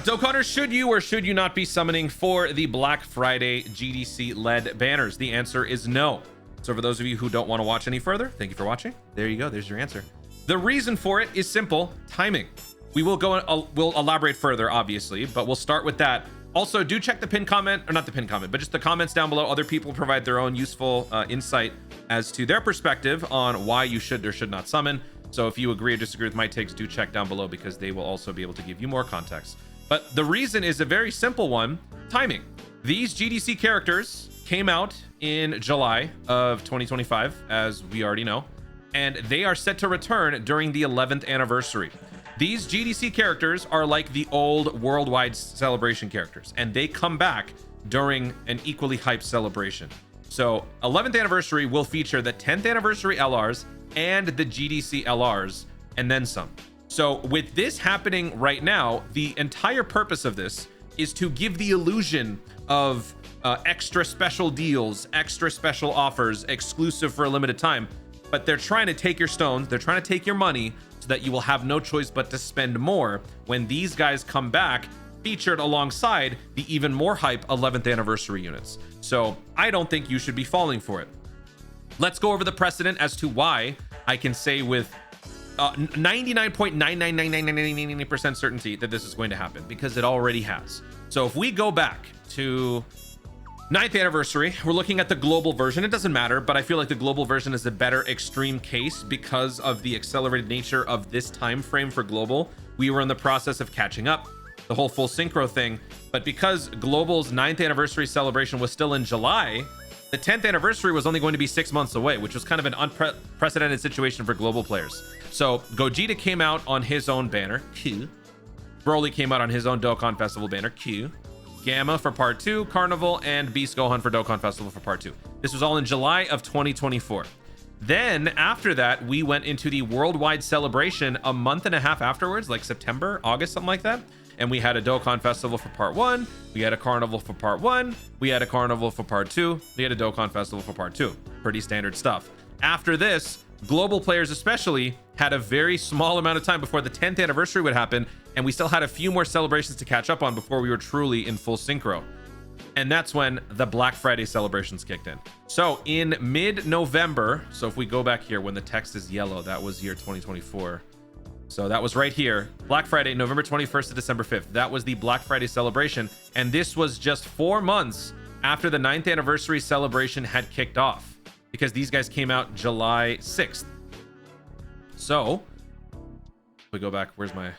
Dokkaners, should you or should you not be summoning for the Black Friday GDC led banners? The answer is no. So for those of you who don't want to watch any further, thank you for watching. There you go. There's your answer. The reason for it is simple: timing. We will go, we'll elaborate further, obviously, but we'll start with that. Also, do check the pinned comment, or not the pinned comment, but just the comments down below. Other people provide their own useful insight as to their perspective on why you should or should not summon. So if you agree or disagree with my takes, do check down below, because they will also be able to give you more context. But the reason is a very simple one: timing. These GDC characters came out in July of 2025, as we already know, and they are set to return during the 11th anniversary. These GDC characters are like the old worldwide celebration characters, and they come back during an equally hyped celebration. So 11th anniversary will feature the 10th anniversary LRs and the GDC LRs, and then some. So with this happening right now, the entire purpose of this is to give the illusion of extra special deals, extra special offers, exclusive for a limited time. But they're trying to take your stones, they're trying to take your money, so that you will have no choice but to spend more when these guys come back, featured alongside the even more hype 11th anniversary units. So I don't think you should be falling for it. Let's go over the precedent as to why I can say with 99.99999% certainty that this is going to happen, because it already has. So if we go back to 9th anniversary, we're looking at the global version. It doesn't matter, but I feel like the global version is a better extreme case because of the accelerated nature of this time frame for global. We were in the process of catching up, the whole full synchro thing, but because global's 9th anniversary celebration was still in July, the 10th anniversary was only going to be 6 months away, which was kind of an unprecedented situation for global players. So Gogeta came out on his own banner, Q. Broly came out on his own Dokkan Festival banner, Q. Gamma for part 2, Carnival, and Beast Gohan for Dokkan Festival for part 2. This was all in July of 2024. Then after that, we went into the worldwide celebration a month and a half afterwards, like September, August, something like that. And we had a Dokkan Festival for part 1, we had a Carnival for part 1, we had a Carnival for part 2, we had a Dokkan Festival for part 2. Pretty standard stuff. After this, global players especially had a very small amount of time before the 10th anniversary would happen, and we still had a few more celebrations to catch up on before we were truly in full synchro. And that's when the Black Friday celebrations kicked in. So in mid-November, so if we go back here when the text is yellow, that was year 2024. So that was right here, Black Friday, November 21st to December 5th. That was the Black Friday celebration. And this was just 4 months after the 9th anniversary celebration had kicked off, because these guys came out July 6th. So we go back, I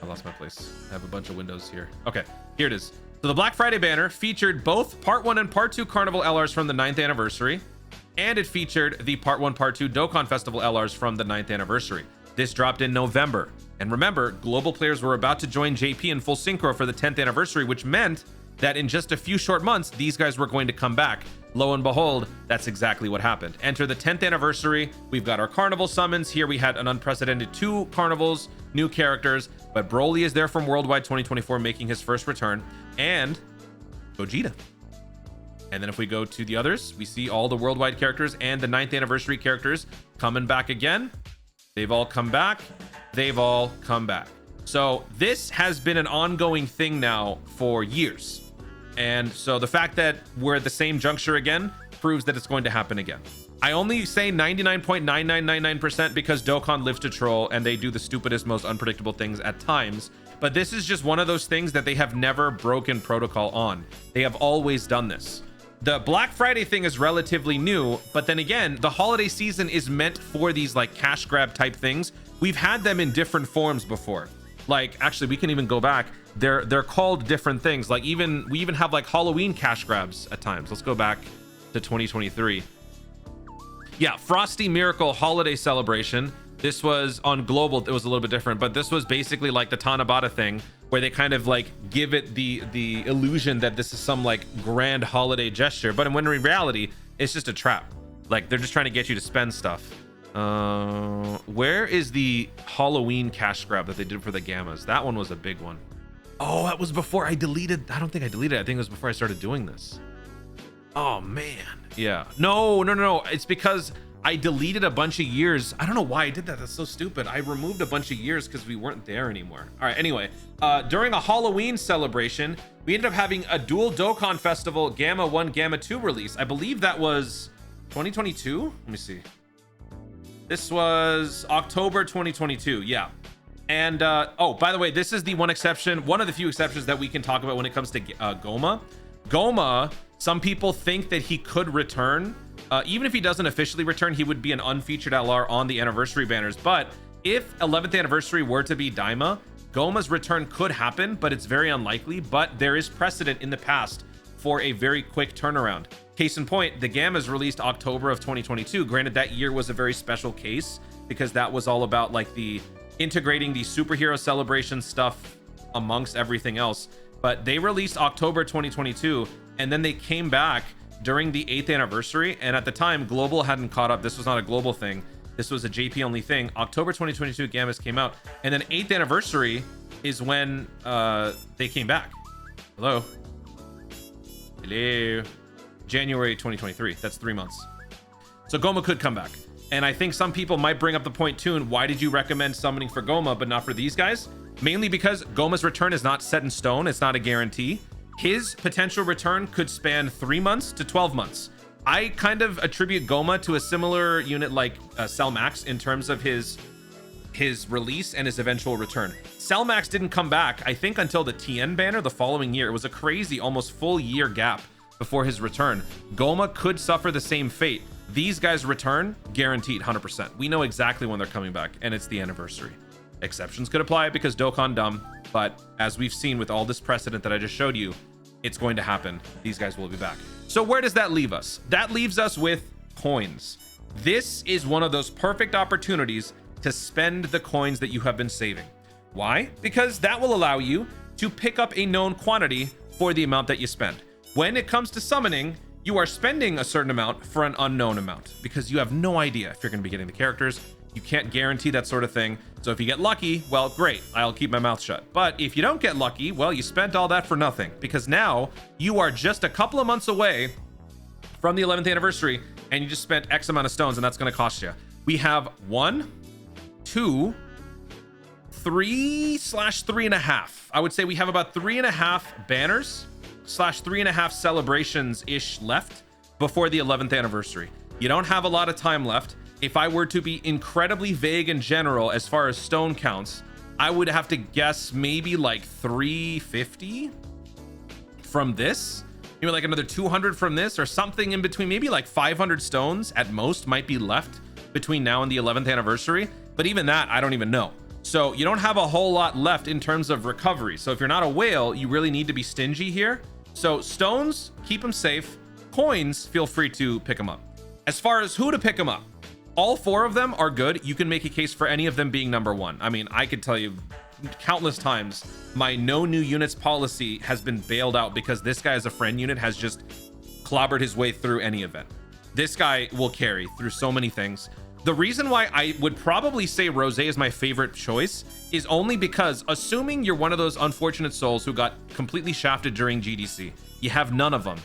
lost my place. I have a bunch of windows here. Okay, here it is. So the Black Friday banner featured both part 1 and part 2 Carnival LRs from the 9th anniversary, and it featured the part 1, part 2 Dokkan Festival LRs from the 9th anniversary. This dropped in November. And remember, global players were about to join JP in full synchro for the 10th anniversary, which meant that in just a few short months, these guys were going to come back. Lo and behold, that's exactly what happened. Enter the 10th anniversary. We've got our Carnival summons. Here we had an unprecedented 2 Carnivals, new characters, but Broly is there from Worldwide 2024 making his first return, and Gogeta. And then if we go to the others, we see all the Worldwide characters and the 9th anniversary characters coming back again. They've all come back. They've all come back. So this has been an ongoing thing now for years. And so the fact that we're at the same juncture again proves that it's going to happen again. I only say 99.9999% because Dokkan lives to troll and they do the stupidest, most unpredictable things at times. But this is just one of those things that they have never broken protocol on. They have always done this. The Black Friday thing is relatively new, but then again, the holiday season is meant for these like cash grab type things. We've had them in different forms before. Like, actually, we can even go back. They're called different things. Like we even have like Halloween cash grabs at times. Let's go back to 2023. Yeah, Frosty Miracle Holiday Celebration. This was on global. It was a little bit different, but this was basically like the Tanabata thing, where they kind of like give it the illusion that this is some like grand holiday gesture, but when in reality, it's just a trap. Like they're just trying to get you to spend stuff. Where is the Halloween cash grab that they did for the Gammas? That one was a big one. Oh, that was before I deleted. I don't think I deleted it. I think it was before I started doing this. Oh man. Yeah. No. It's because I deleted a bunch of years. I don't know why I did that. That's so stupid. I removed a bunch of years because we weren't there anymore. All right, anyway, during a Halloween celebration, we ended up having a dual Dokkan Festival Gamma 1, Gamma 2 release. I believe that was 2022. Let me see. This was October 2022. Yeah. And oh, by the way, this is the one exception, one of the few exceptions that we can talk about when it comes to Goma. Goma, some people think that he could return. Even if he doesn't officially return, he would be an unfeatured LR on the anniversary banners. But if 11th anniversary were to be Daima, Goma's return could happen, but it's very unlikely. But there is precedent in the past for a very quick turnaround. Case in point, the Gammas released October of 2022. Granted, that year was a very special case because that was all about like the integrating the superhero celebration stuff amongst everything else. But they released October 2022, and then they came back during the 8th anniversary, and at the time global hadn't caught up. This was not a global thing, this was a JP only thing. October 2022 Gammas came out, and then 8th anniversary is when they came back. Hello January 2023. That's 3 months. So Goma could come back, and I think some people might bring up the point too, and why did you recommend summoning for Goma but not for these guys? Mainly because Goma's return is not set in stone. It's not a guarantee. His potential return could span 3 months to 12 months. I kind of attribute Goma to a similar unit like Cell Max in terms of his release and his eventual return. Cell Max didn't come back, I think, until the TN banner the following year. It was a crazy, almost full year gap before his return. Goma could suffer the same fate. These guys return, guaranteed, 100%. We know exactly when they're coming back, and it's the anniversary. Exceptions could apply because Dokkan dumb, but as we've seen with all this precedent that I just showed you, it's going to happen. These guys will be back. So where does that leave us? That leaves us with coins. This is one of those perfect opportunities to spend the coins that you have been saving. Why? Because that will allow you to pick up a known quantity for the amount that you spend. When it comes to summoning, you are spending a certain amount for an unknown amount because you have no idea if you're going to be getting the characters. You can't guarantee that sort of thing. So if you get lucky, well, great, I'll keep my mouth shut. But if you don't get lucky, well, you spent all that for nothing, because now you are just a couple of months away from the 11th anniversary and you just spent X amount of stones, and that's going to cost you. We have 1, 2, 3/3.5. I would say we have about 3.5 banners / 3.5 celebrations ish left before the 11th anniversary. You don't have a lot of time left. If I were to be incredibly vague and general as far as stone counts, I would have to guess maybe like 350 from this, maybe like another 200 from this, or something in between. Maybe like 500 stones at most might be left between now and the 11th anniversary, but even that I don't even know. So you don't have a whole lot left in terms of recovery. So if you're not a whale, you really need to be stingy here. So stones, keep them safe. Coins, feel free to pick them up. As far as who to pick them up, all 4 of them are good. You can make a case for any of them being number 1. I mean, I could tell you countless times my no new units policy has been bailed out because this guy as a friend unit has just clobbered his way through any event. This guy will carry through so many things. The reason why I would probably say Rose is my favorite choice is only because, assuming you're one of those unfortunate souls who got completely shafted during GDC, you have none of them.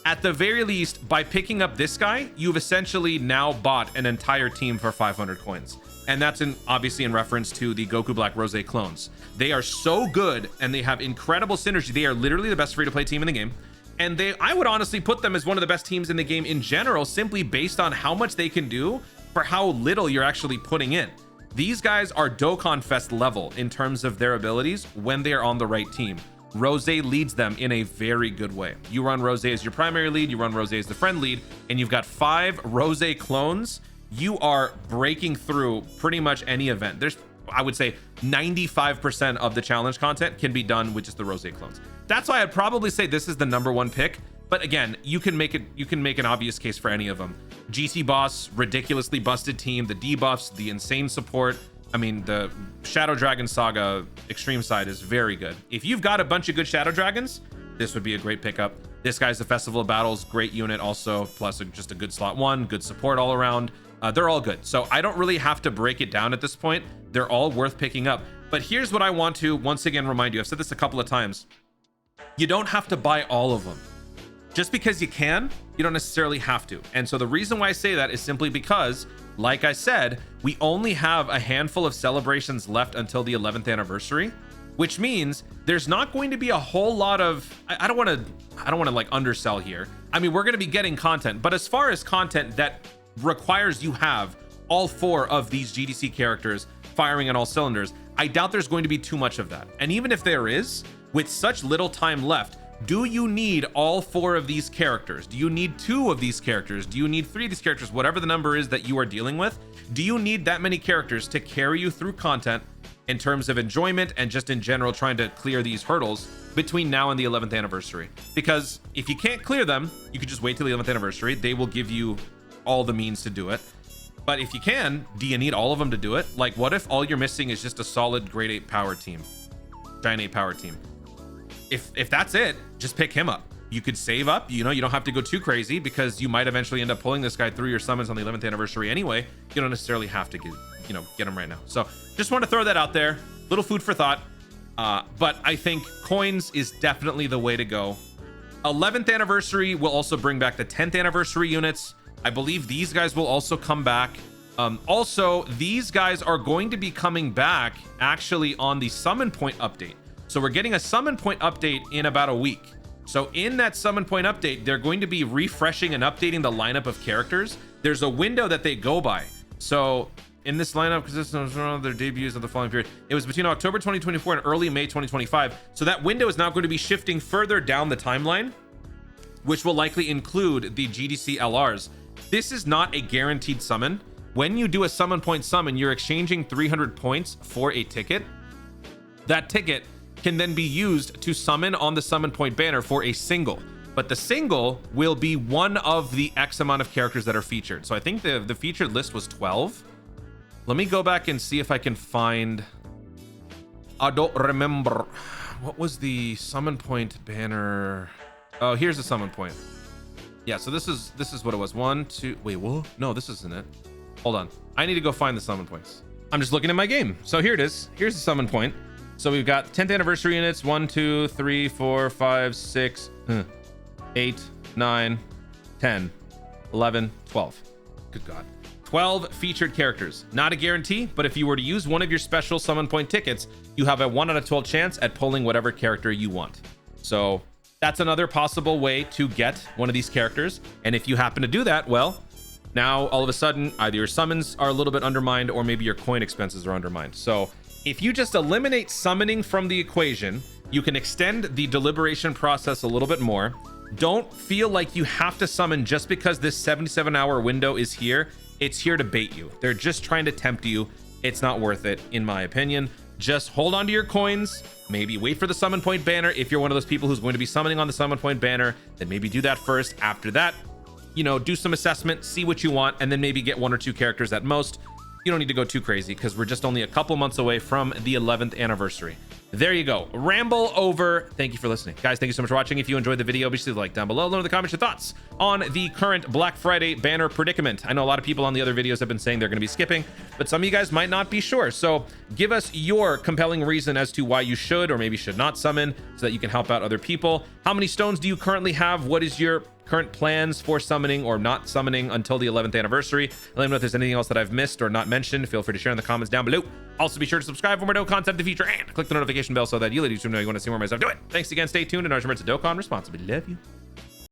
At the very least, by picking up this guy, you've essentially now bought an entire team for 500 coins. And that's obviously in reference to the Goku Black Rose clones. They are so good and they have incredible synergy. They are literally the best free-to-play team in the game. And I would honestly put them as one of the best teams in the game in general, simply based on how much they can do for how little you're actually putting in. These guys are Dokkan Fest level in terms of their abilities when they are on the right team. Rose leads them in a very good way. You run Rose as your primary lead, you run Rose as the friend lead, and you've got 5 Rose clones. You are breaking through pretty much any event. There's, I would say, 95% of the challenge content can be done with just the Rose clones. That's why I'd probably say this is the number 1 pick. But again, you can make an obvious case for any of them. GC Boss, ridiculously busted team, the debuffs, the insane support. I mean, the Shadow Dragon Saga extreme side is very good. If you've got a bunch of good Shadow Dragons, this would be a great pickup. This guy's the Festival of Battles, great unit also, plus just a good slot 1, good support all around. They're all good. So I don't really have to break it down at this point. They're all worth picking up. But here's what I want to once again remind you. I've said this a couple of times. You don't have to buy all of them. Just because you can, you don't necessarily have to. And so the reason why I say that is simply because, like I said, we only have a handful of celebrations left until the 11th anniversary, which means there's not going to be a whole lot of, I don't want to like undersell here. I mean, we're going to be getting content, but as far as content that requires you have all 4 of these GDC characters firing on all cylinders, I doubt there's going to be too much of that. And even if there is, with such little time left, do you need all 4 of these characters? Do you need 2 of these characters? Do you need 3 of these characters? Whatever the number is that you are dealing with, do you need that many characters to carry you through content in terms of enjoyment and just in general trying to clear these hurdles between now and the 11th anniversary? Because if you can't clear them, you could just wait till the 11th anniversary. They will give you all the means to do it. But if you can, do you need all of them to do it? Like, what if all you're missing is just a solid grade 8 power team, giant 8 power team? If that's it, just pick him up. You could save up, you know, you don't have to go too crazy because you might eventually end up pulling this guy through your summons on the 11th anniversary anyway. You don't necessarily have to get him right now. So just want to throw that out there, little food for thought. But I think coins is definitely the way to go. 11th anniversary will also bring back the 10th anniversary units. I believe these guys will also come back. Also, these guys are going to be coming back actually on the summon point update. So we're getting a summon point update in about a week. So in that summon point update, they're going to be refreshing and updating the lineup of characters. There's a window that they go by. So in this lineup, because this was one of their debuts of the following period, it was between October 2024 and early May 2025. So that window is now going to be shifting further down the timeline, which will likely include the GDC LRs. This is not a guaranteed summon. When you do a summon point summon, you're exchanging 300 points for a ticket. That ticket can then be used to summon on the summon point banner for a single, but the single will be one of the X amount of characters that are featured. So I think the featured list was 12. Let me go back and see if I can find, I don't remember. What was the summon point banner? Oh, here's the summon point. Yeah, so this is what it was. 1, 2, wait, what? No, this isn't it. Hold on. I need to go find the summon points. I'm just looking at my game. So here it is. Here's the summon point. So we've got 10th anniversary units, 1, 2, 3, 4, 5, 6, 8, 9, 10, 11, 12. Good God. 12 featured characters. Not a guarantee, but if you were to use one of your special summon point tickets, you have a 1 out of 12 chance at pulling whatever character you want. So that's another possible way to get one of these characters. And if you happen to do that, well, now all of a sudden, either your summons are a little bit undermined or maybe your coin expenses are undermined. So if you just eliminate summoning from the equation, you can extend the deliberation process a little bit more. Don't feel like you have to summon just because this 77-hour window is here. It's here to bait you. They're just trying to tempt you. It's not worth it, in my opinion. Just hold on to your coins. Maybe wait for the summon point banner. If you're one of those people who's going to be summoning on the summon point banner, then maybe do that first. After that, you know, do some assessment, see what you want, and then maybe get 1 or 2 characters at most. You don't need to go too crazy because we're just only a couple months away from the 11th anniversary. There you go. Ramble over. Thank you for listening. Guys, thank you so much for watching. If you enjoyed the video, be sure to like down below. Let me know in the comments your thoughts on the current Black Friday banner predicament. I know a lot of people on the other videos have been saying they're going to be skipping, but some of you guys might not be sure. So give us your compelling reason as to why you should or maybe should not summon so that you can help out other people. How many stones do you currently have? What is your current plans for summoning or not summoning until the 11th anniversary? Let me know if there's anything else that I've missed or not mentioned. Feel free to share in the comments down below. Also, be sure to subscribe for more Dokkan content in the future and click the notification bell so that you let YouTube know you want to see more of my stuff. Do it. Thanks again. Stay tuned. And remember to Dokkan responsibly. Love you.